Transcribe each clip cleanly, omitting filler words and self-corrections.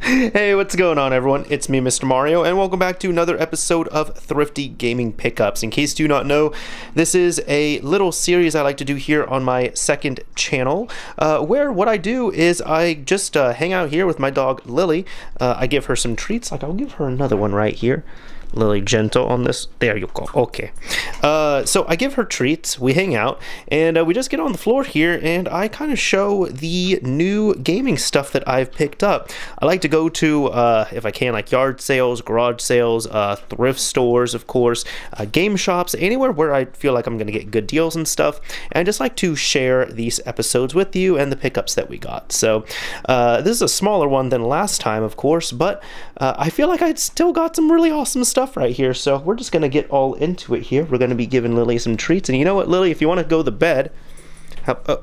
Hey, what's going on, everyone? It's me, Mr. Mario, and welcome back to another episode of Thrifty Gaming Pickups. In case you do not know, this is a little series I like to do here on my second channel, where what I do is I just hang out here with my dog, Lily. I give her some treats, like I'll give her another one right here. Lily, gentle on this. There you go. Okay. So I give her treats, we hang out, and we just get on the floor here, and I kind of show the new gaming stuff that I've picked up. I like to go to, if I can, like yard sales, garage sales, thrift stores, of course, game shops, anywhere where I feel like I'm going to get good deals and stuff. And I just like to share these episodes with you and the pickups that we got. So this is a smaller one than last time, of course, but I feel like I still got some really awesome stuff right here, so we're just gonna get all into it here. We're gonna be giving Lily some treats, and you know what, Lily, if you want to go to bed,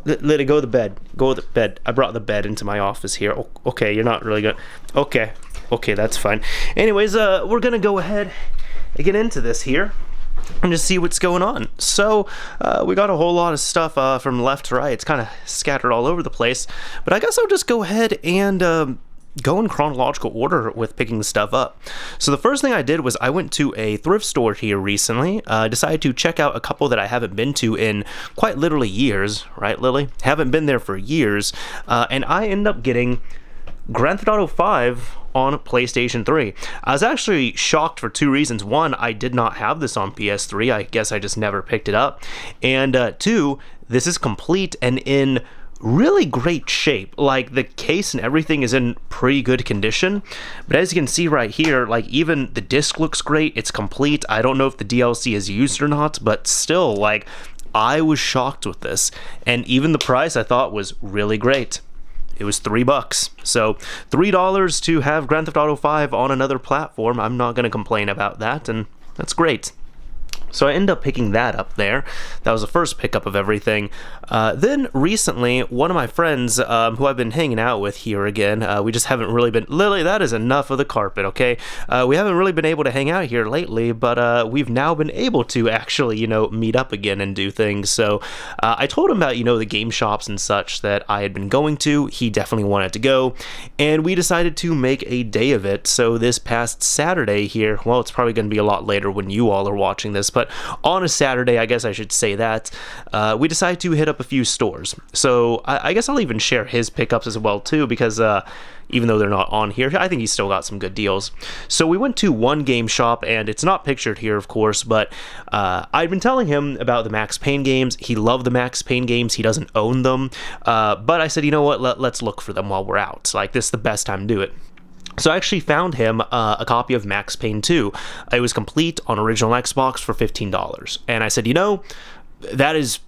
Lily, go to bed. Go to bed. I brought the bed into my office here. Okay, you're not really good. Okay, that's fine. Anyways, we're gonna go ahead and get into this here and just see what's going on. So we got a whole lot of stuff from left to right. It's kind of scattered all over the place, but I guess I'll just go ahead and go in chronological order with picking the stuff up. So the first thing I did was I went to a thrift store here recently, decided to check out a couple that I haven't been to in quite literally years, right, Lily? Haven't been there for years, and I ended up getting Grand Theft Auto 5 on PlayStation 3. I was actually shocked for two reasons. One, I did not have this on PS3. I guess I just never picked it up. And two, this is complete and in really great shape. Like, the case and everything is in pretty good condition, but as you can see right here, like, even the disc looks great. It's complete. I don't know if the DLC is used or not, but still, like, I was shocked with this, and even the price I thought was really great. It was $3, so $3 to have Grand Theft Auto 5 on another platform. I'm not gonna complain about that, and that's great. So I ended up picking that up there. That was the first pickup of everything. Then recently, one of my friends who I've been hanging out with here again, we just haven't really been... Lily, that is enough of the carpet, okay? We haven't really been able to hang out here lately, but we've now been able to actually, you know, meet up again and do things. So I told him about, you know, the game shops and such that I had been going to. He definitely wanted to go, and we decided to make a day of it. So this past Saturday here, well, it's probably going to be a lot later when you all are watching this, but on a Saturday, I guess I should say that, we decided to hit up a few stores. So I guess I'll even share his pickups as well too, because even though they're not on here, I think he's still got some good deals. So we went to one game shop, and it's not pictured here, of course, but I've been telling him about the Max Payne games. He loved the Max Payne games. He doesn't own them, but I said, you know what, let's look for them while we're out. Like, this is the best time to do it. So I actually found him a copy of Max Payne 2. It was complete on original Xbox for $15. And I said, you know, that is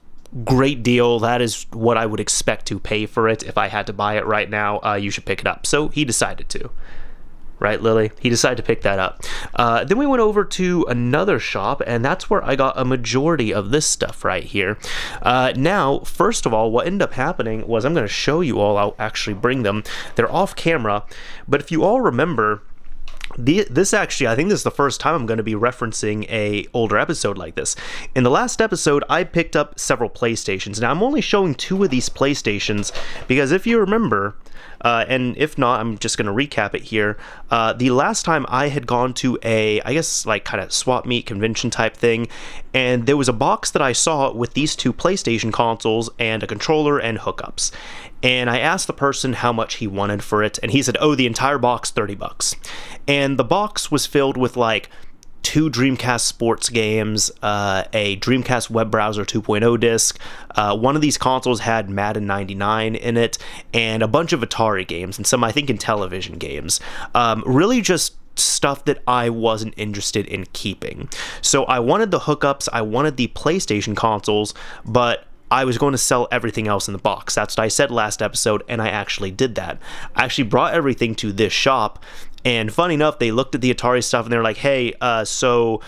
great deal. That is what I would expect to pay for it. If I had to buy it right now, you should pick it up. So he decided to. Right, Lily? He decided to pick that up. Then we went over to another shop, and that's where I got a majority of this stuff right here. Now, first of all, what ended up happening was, I'm going to show you all. I'll actually bring them. They're off camera, but if you all remember, this actually, I think this is the first time I'm going to be referencing a older episode like this. In the last episode, I picked up several PlayStations. Now, I'm only showing 2 of these PlayStations because if you remember, and if not, I'm just going to recap it here. The last time I had gone to a, I guess, like kind of swap meet convention type thing, and there was a box that I saw with these 2 PlayStation consoles and a controller and hookups. And I asked the person how much he wanted for it, and he said, oh, the entire box, $30. And the box was filled with like 2 Dreamcast sports games, a Dreamcast web browser 2.0 disc, one of these consoles had Madden 99 in it, and a bunch of Atari games, and some, I think, Intellivision games. Really just stuff that I wasn't interested in keeping. So I wanted the hookups, I wanted the PlayStation consoles, but I was going to sell everything else in the box. That's what I said last episode, and I actually did that. I actually brought everything to this shop, and funny enough, they looked at the Atari stuff, and they're like, hey, so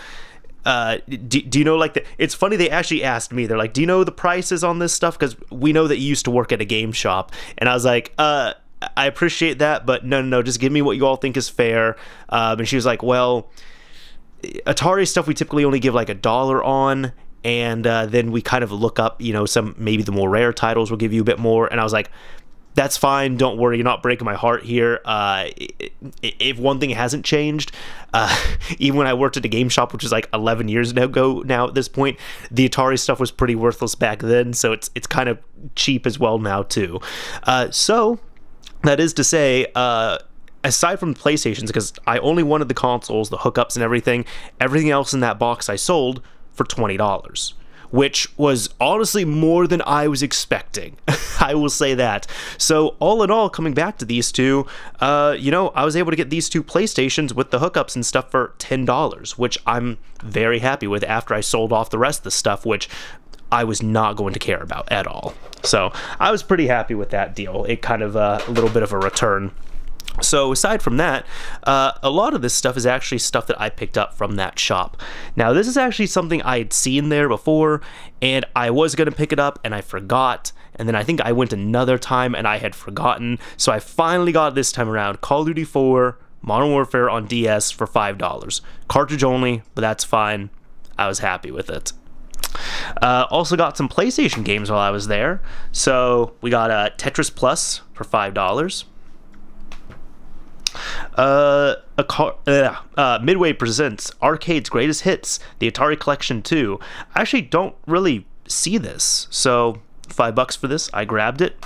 do you know, like, it's funny, they actually asked me, they're like, do you know the prices on this stuff? Because we know that you used to work at a game shop. And I was like, I appreciate that, but no, just give me what you all think is fair. And she was like, well, Atari stuff we typically only give like $1 on, and then we kind of look up, you know, some maybe the more rare titles will give you a bit more, and I was like, that's fine, don't worry, you're not breaking my heart here. If one thing hasn't changed, even when I worked at a game shop, which is like 11 years ago now at this point, the Atari stuff was pretty worthless back then, so it's kind of cheap as well now too. So that is to say, aside from the PlayStations, because I only wanted the consoles, the hookups and everything else in that box I sold for $20. Which was honestly more than I was expecting. I will say that. So all in all, coming back to these two, you know, I was able to get these two PlayStations with the hookups and stuff for $10, which I'm very happy with after I sold off the rest of the stuff, which I was not going to care about at all. So I was pretty happy with that deal. It kind of a little bit of a return. So aside from that, a lot of this stuff is actually stuff that I picked up from that shop. Now this is actually something I had seen there before, and I was going to pick it up and I forgot, and then I think I went another time and I had forgotten, so I finally got it this time around. Call of Duty 4 Modern Warfare on DS for $5. Cartridge only, but that's fine. I was happy with it. Also got some PlayStation games while I was there. So we got Tetris Plus for $5. Midway presents Arcade's Greatest Hits, the Atari Collection 2. I actually don't really see this, so $5 for this. I grabbed it.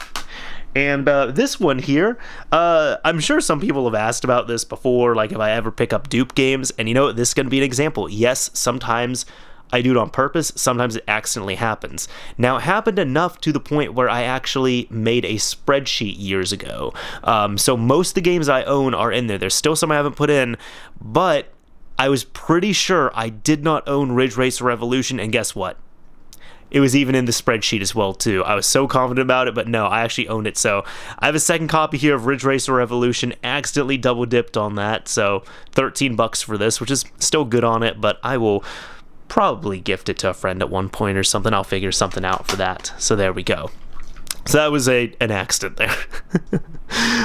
And this one here, I'm sure some people have asked about this before, like if I ever pick up dupe games, and you know, this is going to be an example. Yes, sometimes I do it on purpose, sometimes it accidentally happens. Now, it happened enough to the point where I actually made a spreadsheet years ago. So most of the games I own are in there. There's still some I haven't put in, but I was pretty sure I did not own Ridge Racer Revolution, and guess what? It was even in the spreadsheet as well, too. I was so confident about it, but no, I actually owned it. So I have a second copy here of Ridge Racer Revolution, accidentally double-dipped on that, so $13 for this, which is still good on it, but I will probably gift it to a friend at one point or something. I'll figure something out for that. So there we go. So that was an accident there.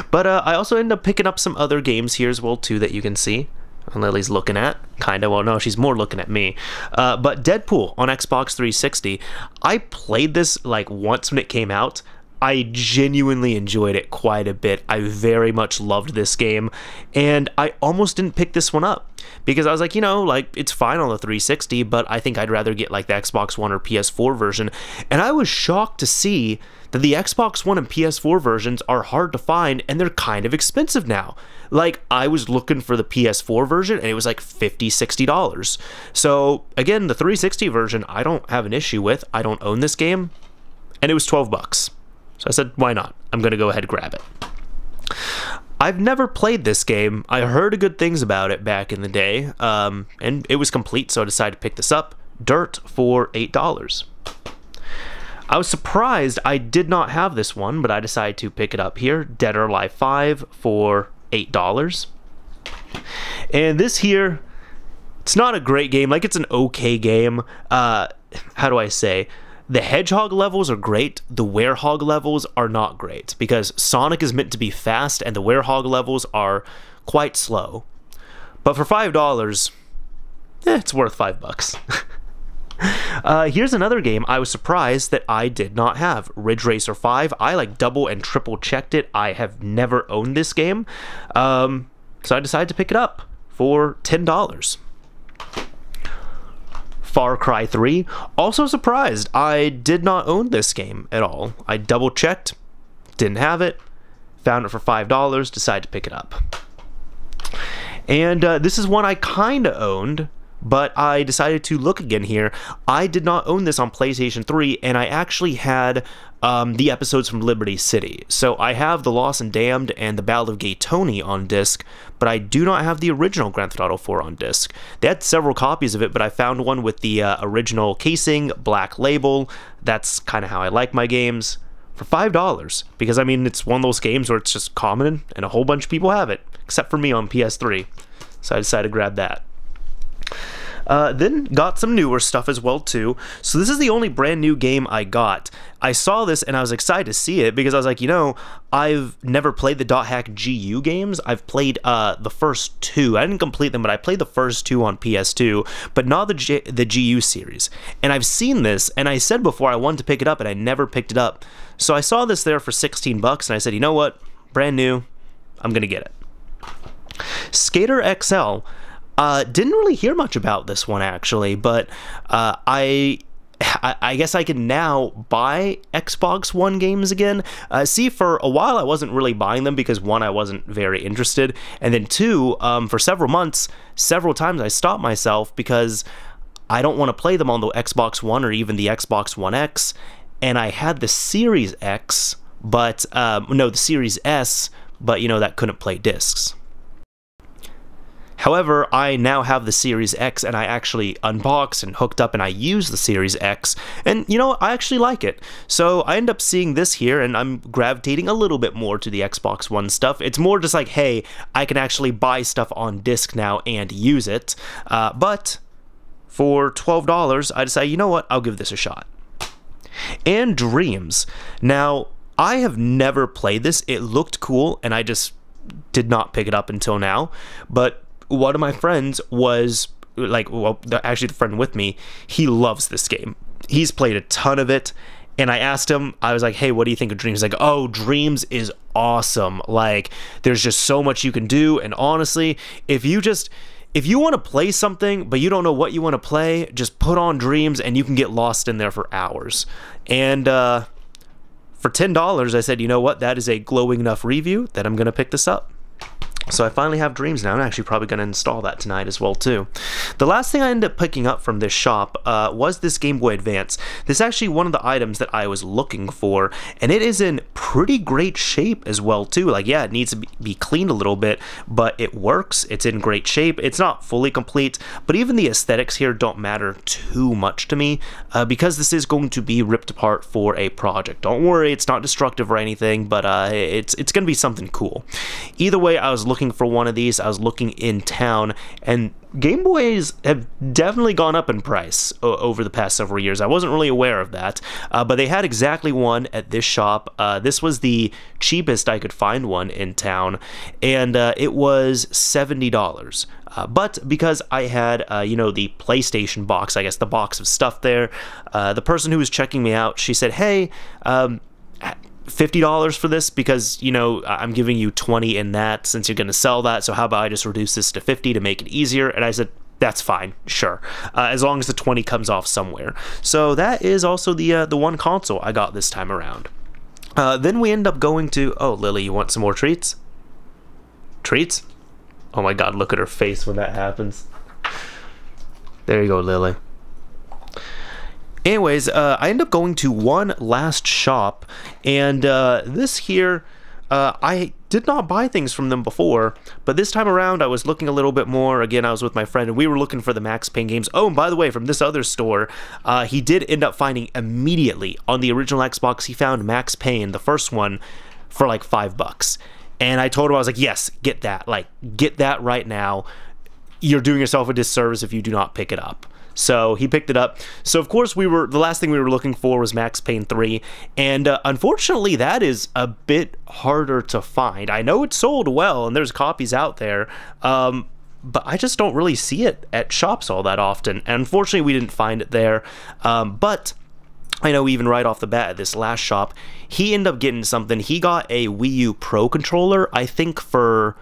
But I also ended up picking up some other games here as well too that you can see. Lily's looking at. Kinda. Well, no, she's more looking at me. But Deadpool on Xbox 360. I played this like once when it came out. I genuinely enjoyed it quite a bit. I very much loved this game, and I almost didn't pick this one up because I was like, you know, like it's fine on the 360, but I think I'd rather get like the Xbox One or PS4 version. And I was shocked to see that the Xbox One and PS4 versions are hard to find, and they're kind of expensive now. Like, I was looking for the PS4 version, and it was like $50, $60. So again, the 360 version, I don't have an issue with. I don't own this game, and it was $12. So I said, why not? I'm going to go ahead and grab it. I've never played this game. I heard good things about it back in the day, and it was complete, so I decided to pick this up. Dirt for $8. I was surprised I did not have this one, but I decided to pick it up here. Dead or Alive 5 for $8. And this here, it's not a great game. Like, it's an okay game. How do I say? The Hedgehog levels are great, the Werehog levels are not great, because Sonic is meant to be fast and the Werehog levels are quite slow. But for $5, it's worth $5. Here's another game I was surprised that I did not have. Ridge Racer 5. I like double and triple checked it. I have never owned this game. So I decided to pick it up for $10. Far Cry 3. Also surprised. I did not own this game at all. I double checked, didn't have it, found it for $5, decided to pick it up. And this is one I kind of owned, but I decided to look again here. I did not own this on PlayStation 3, and I actually had the episodes from Liberty City. So I have The Lost and Damned and The Battle of Gay Tony on disc, but I do not have the original Grand Theft Auto 4 on disc. They had several copies of it, but I found one with the original casing, black label. That's kind of how I like my games. For $5, because I mean, it's one of those games where it's just common and a whole bunch of people have it, except for me on PS3. So I decided to grab that. Then got some newer stuff as well too. So this is the only brand new game I got. I saw this and I was excited to see it because I was like, you know, I've never played the .hack GU games. I've played the first two. I didn't complete them, but I played the first two on PS2, but not the GU series. And I've seen this, and I said before I wanted to pick it up, and I never picked it up. So I saw this there for 16 bucks, and I said, you know what? Brand new. I'm gonna get it. Skater XL. Didn't really hear much about this one actually, but I guess I can now buy Xbox One games again. See, for a while I wasn't really buying them because one, I wasn't very interested, and then two, for several months, several times I stopped myself because I don't want to play them on the Xbox One or even the Xbox One X, and I had the Series X, but no, the Series S, but you know, that couldn't play discs. However, I now have the Series X, and I actually unboxed and hooked up and I use the Series X, and you know, I actually like it. So I end up seeing this here, and I'm gravitating a little bit more to the Xbox One stuff. It's more just like, hey, I can actually buy stuff on disc now and use it. But for $12, I decided, you know what, I'll give this a shot. And Dreams. Now, I have never played this. It looked cool, and I just did not pick it up until now, but one of my friends was like, well, actually the friend with me, he loves this game. He's played a ton of it, and I asked him, I was like, hey, what do you think of Dreams? He's like, oh, Dreams is awesome. Like, there's just so much you can do, and honestly, if you want to play something, but you don't know what you want to play, just put on Dreams, and you can get lost in there for hours. And for $10, I said, you know what, that is a glowing enough review that I'm going to pick this up. So I finally have Dreams now. I'm actually probably going to install that tonight as well too. The last thing I ended up picking up from this shop was this Game Boy Advance. This is actually one of the items that I was looking for, and it is in pretty great shape as well too. Like, yeah, it needs to be cleaned a little bit, but it works. It's in great shape. It's not fully complete, but even the aesthetics here don't matter too much to me because this is going to be ripped apart for a project. Don't worry, it's not destructive or anything, but it's going to be something cool. Either way, I was looking for one of these. I was looking in town, and Game Boys have definitely gone up in price over the past several years. I wasn't really aware of that, but they had exactly one at this shop. This was the cheapest I could find one in town, and it was $70. But because I had, you know, the PlayStation box, I guess the box of stuff there, the person who was checking me out, she said, hey, $50 for this because, you know, I'm giving you 20 in that since you're going to sell that, so how about I just reduce this to 50 to make it easier? And I said, that's fine, sure, as long as the 20 comes off somewhere. So that is also the one console I got this time around. Then we end up going to, oh, Lily, you want some more treats? Treats? Oh my god, look at her face when that happens. There you go, Lily. Anyways, I end up going to one last shop, and this here, I did not buy things from them before, but this time around I was looking a little bit more. Again, I was with my friend, and we were looking for the Max Payne games. Oh, and by the way, from this other store, he did end up finding immediately on the original Xbox, he found Max Payne, the first one, for like $5. And I told him, I was like, yes, get that. Like, get that right now. You're doing yourself a disservice if you do not pick it up. So he picked it up. So of course the last thing we were looking for was Max Payne 3, and unfortunately that is a bit harder to find. I know it's sold well and there's copies out there, but I just don't really see it at shops all that often, and unfortunately we didn't find it there. But I know even right off the bat at this last shop, he ended up getting something. He got a Wii U Pro controller, I think for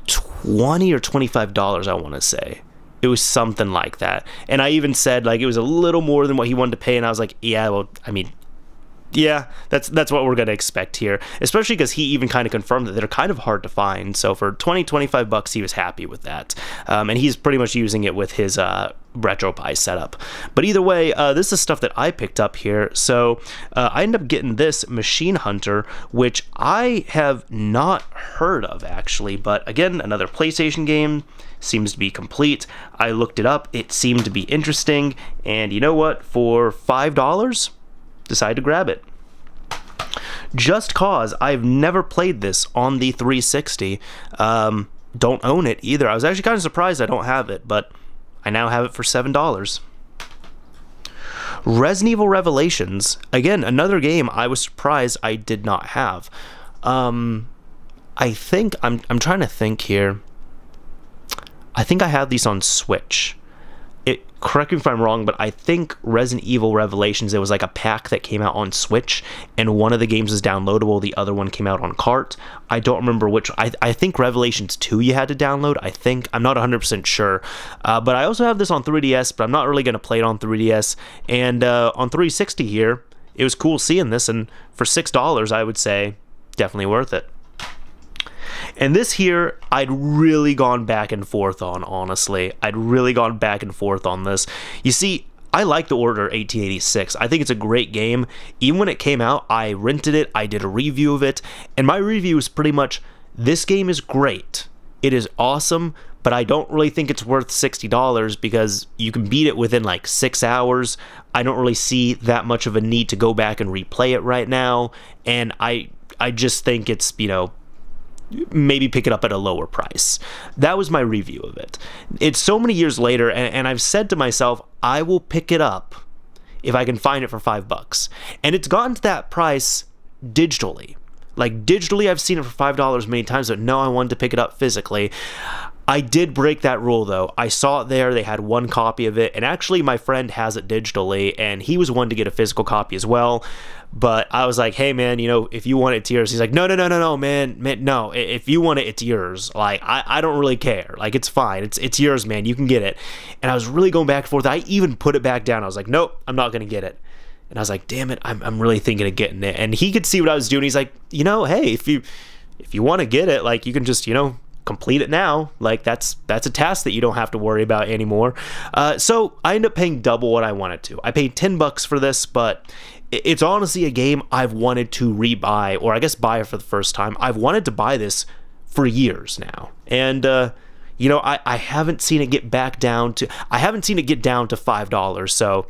$20 or $25, I want to say. It was something like that. And I even said, like, it was a little more than what he wanted to pay, and I was like, yeah, well, I mean, yeah, that's what we're gonna expect here, especially because he even kind of confirmed that they're kind of hard to find. So for $20-25 he was happy with that, and he's pretty much using it with his RetroPie setup. But either way, this is stuff that I picked up here. So I ended up getting this Machine Hunter, which I have not heard of actually, but again, another PlayStation game. Seems to be complete. I looked it up, it seemed to be interesting, and you know what, for $5 decided to grab it. Just cause I've never played this on the 360. Don't own it either. I was actually kind of surprised I don't have it, but I now have it for $7. Resident Evil Revelations, again, another game I was surprised I did not have. I think, I'm trying to think here. I think I have these on Switch. Correct me if I'm wrong, but I think Resident Evil Revelations, it was like a pack that came out on Switch, and one of the games was downloadable, the other one came out on cart. I don't remember which. I think Revelations 2 you had to download, I think. I'm not 100% sure. But I also have this on 3DS, but I'm not really going to play it on 3DS. And on 360 here, it was cool seeing this, and for $6, I would say definitely worth it. And this here, I'd really gone back and forth on, honestly. I'd really gone back and forth on this. You see, I like The Order 1886. I think it's a great game. Even when it came out, I rented it, I did a review of it, and my review is pretty much, this game is great. It is awesome, but I don't really think it's worth $60 because you can beat it within like 6 hours. I don't really see that much of a need to go back and replay it right now, and I just think it's, you know, maybe pick it up at a lower price. That was my review of it. It's so many years later, and I've said to myself, I will pick it up if I can find it for $5. And it's gotten to that price digitally. Like, digitally, I've seen it for $5 many times, but no, I wanted to pick it up physically. I did break that rule, though. I saw it there. They had one copy of it, and actually my friend has it digitally, and he was one to get a physical copy as well. But I was like, hey, man, you know, if you want it, it's yours. He's like, no, man, no. If you want it, it's yours. Like, I don't really care. Like, it's fine. It's yours, man. You can get it. And I was really going back and forth. I even put it back down. I was like, nope, I'm not going to get it. And I was like, damn it, I'm really thinking of getting it. And he could see what I was doing. He's like, you know, hey, if you want to get it, like, you can just, you know, complete it now. Like, that's a task that you don't have to worry about anymore. So I ended up paying double what I wanted to. I paid $10 for this, but it's honestly a game I've wanted to rebuy, or I guess buy it for the first time. I've wanted to buy this for years now, and you know, I haven't seen it get back down to. I haven't seen it get down to $5. So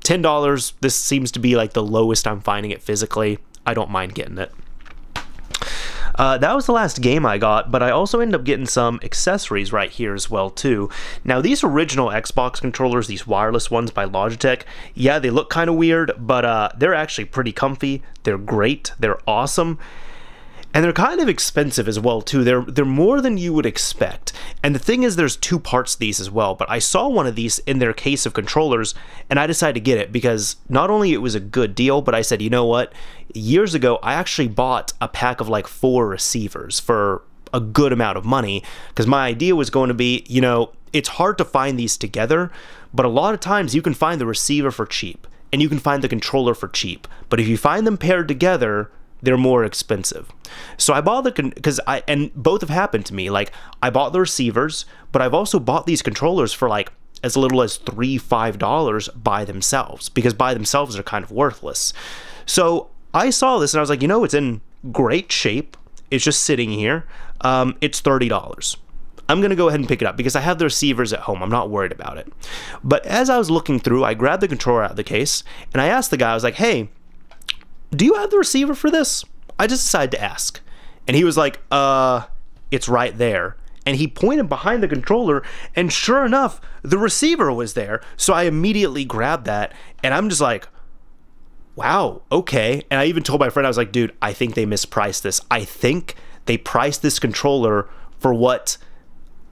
$10. This seems to be like the lowest I'm finding it physically. I don't mind getting it. That was the last game I got, but I also ended up getting some accessories right here as well too. Now, these original Xbox controllers, these wireless ones by Logitech, yeah, they look kind of weird, but they're actually pretty comfy. They're great. They're awesome. And they're kind of expensive as well too. They're more than you would expect. And the thing is, there's two parts to these as well, but I saw one of these in their case of controllers, and I decided to get it because not only it was a good deal, but I said, you know what? Years ago, I actually bought a pack of like 4 receivers for a good amount of money, because my idea was going to be, you know, it's hard to find these together, but a lot of times you can find the receiver for cheap, and you can find the controller for cheap. But if you find them paired together, they're more expensive. So I bought and both have happened to me. Like, I bought the receivers, but I've also bought these controllers for like as little as $3-5 by themselves, because by themselves they're kind of worthless. So I saw this and I was like, you know, it's in great shape. It's just sitting here. It's $30. I'm going to go ahead and pick it up because I have the receivers at home. I'm not worried about it. But as I was looking through, I grabbed the controller out of the case and I asked the guy, I was like, hey, do you have the receiver for this? I just decided to ask. And he was like, it's right there. And he pointed behind the controller, and sure enough, the receiver was there. So I immediately grabbed that, and I'm just like, wow, okay. And I even told my friend, I was like, dude, I think they mispriced this. I think they priced this controller for what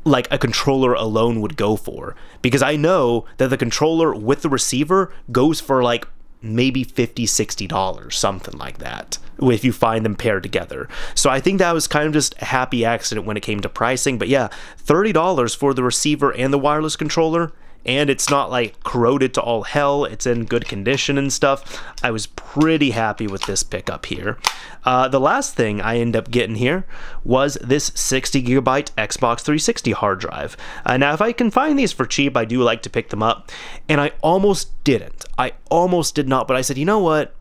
like a controller alone would go for. Because I know that the controller with the receiver goes for like maybe $50-60, something like that, if you find them paired together. So I think that was kind of just a happy accident when it came to pricing. But yeah, $30 for the receiver and the wireless controller, and it's not like corroded to all hell. It's in good condition and stuff. I was pretty happy with this pickup here. The last thing I ended up getting here was this 60GB Xbox 360 hard drive. Now, if I can find these for cheap, I do like to pick them up, and I almost didn't. I almost did not, but I said, you know what?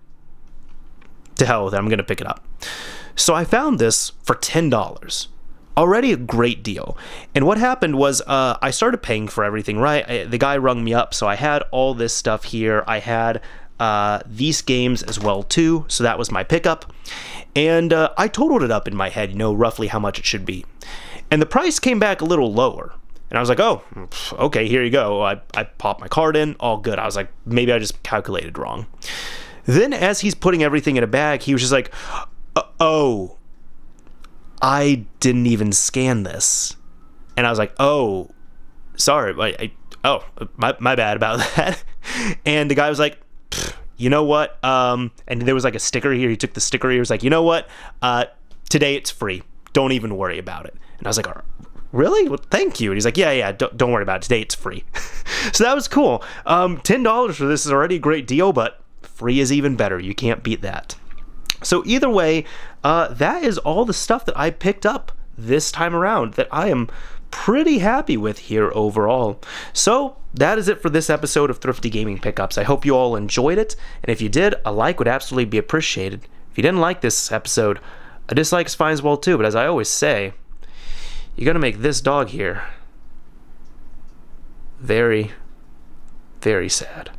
To hell with it, I'm going to pick it up. So I found this for $10. Already a great deal. And what happened was I started paying for everything, right? The guy rung me up, so I had all this stuff here. I had these games as well too, so that was my pickup. And I totaled it up in my head, you know, roughly how much it should be. And the price came back a little lower. And I was like, oh, okay, here you go. I popped my card in, all good. I was like, maybe I just calculated wrong. Then as he's putting everything in a bag, he was just like, oh, I didn't even scan this. And I was like, oh, sorry. My bad about that. And the guy was like, you know what? And there was like a sticker here. He took the sticker. He was like, you know what? Today it's free. Don't even worry about it. And I was like, really? Well, thank you. And he's like, yeah, don't worry about it. Today it's free. So that was cool. $10 for this is already a great deal, but free is even better. You can't beat that. So either way, that is all the stuff that I picked up this time around that I am pretty happy with here overall. So that is it for this episode of Thrifty Gaming Pickups. I hope you all enjoyed it, and if you did, a like would absolutely be appreciated. If you didn't like this episode, a dislike is fine as well too, but as I always say, you're gonna make this dog here very, very sad.